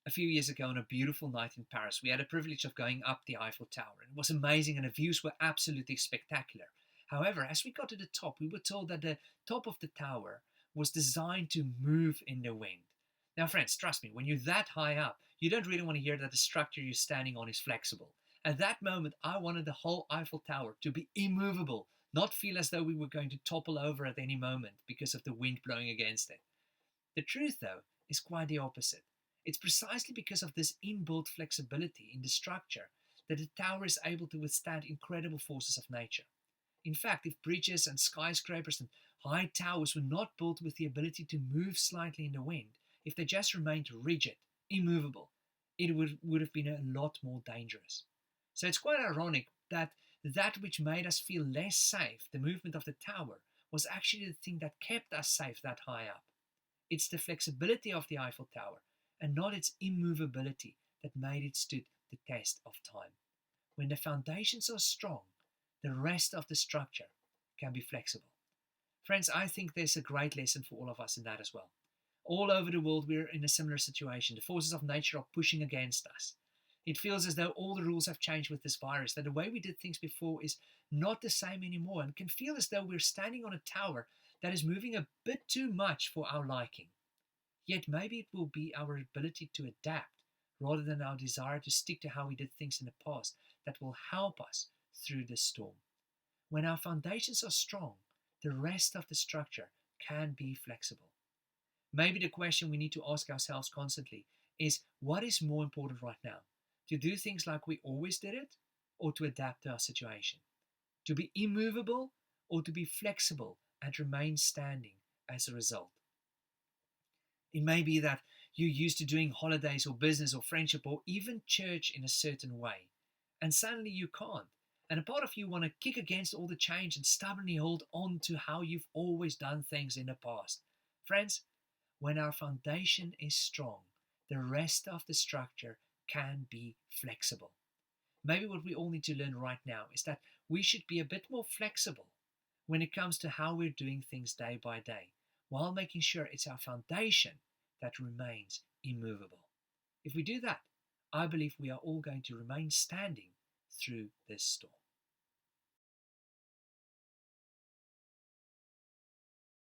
A few years ago on a beautiful night in Paris, we had the privilege of going up the Eiffel Tower. It was amazing and the views were absolutely spectacular. However, as we got to the top, we were told that the top of the tower was designed to move in the wind. Now, friends, trust me, when you're that high up, you don't really want to hear that the structure you're standing on is flexible. At that moment, I wanted the whole Eiffel Tower to be immovable, not feel as though we were going to topple over at any moment because of the wind blowing against it. The truth, though, is quite the opposite. It's precisely because of this inbuilt flexibility in the structure that the tower is able to withstand incredible forces of nature. In fact, if bridges and skyscrapers and high towers were not built with the ability to move slightly in the wind, if they just remained rigid, immovable, it would have been a lot more dangerous. So it's quite ironic that that which made us feel less safe, the movement of the tower, was actually the thing that kept us safe that high up. It's the flexibility of the Eiffel Tower and not its immovability that made it stood the test of time. When the foundations are strong, the rest of the structure can be flexible. Friends, I think there's a great lesson for all of us in that as well. All over the world, we're in a similar situation. The forces of nature are pushing against us. It feels as though all the rules have changed with this virus, that the way we did things before is not the same anymore, and can feel as though we're standing on a tower that is moving a bit too much for our liking. Yet maybe it will be our ability to adapt rather than our desire to stick to how we did things in the past that will help us through this storm. When our foundations are strong, the rest of the structure can be flexible. Maybe the question we need to ask ourselves constantly is, what is more important right now? To do things like we always did it, or to adapt to our situation? To be immovable, or to be flexible and remain standing as a result? It may be that you're used to doing holidays or business or friendship or even church in a certain way, and suddenly you can't. And a part of you want to kick against all the change and stubbornly hold on to how you've always done things in the past. Friends, when our foundation is strong, the rest of the structure can be flexible. Maybe what we all need to learn right now is that we should be a bit more flexible when it comes to how we're doing things day by day, while making sure it's our foundation that remains immovable. If we do that, I believe we are all going to remain standing through this storm.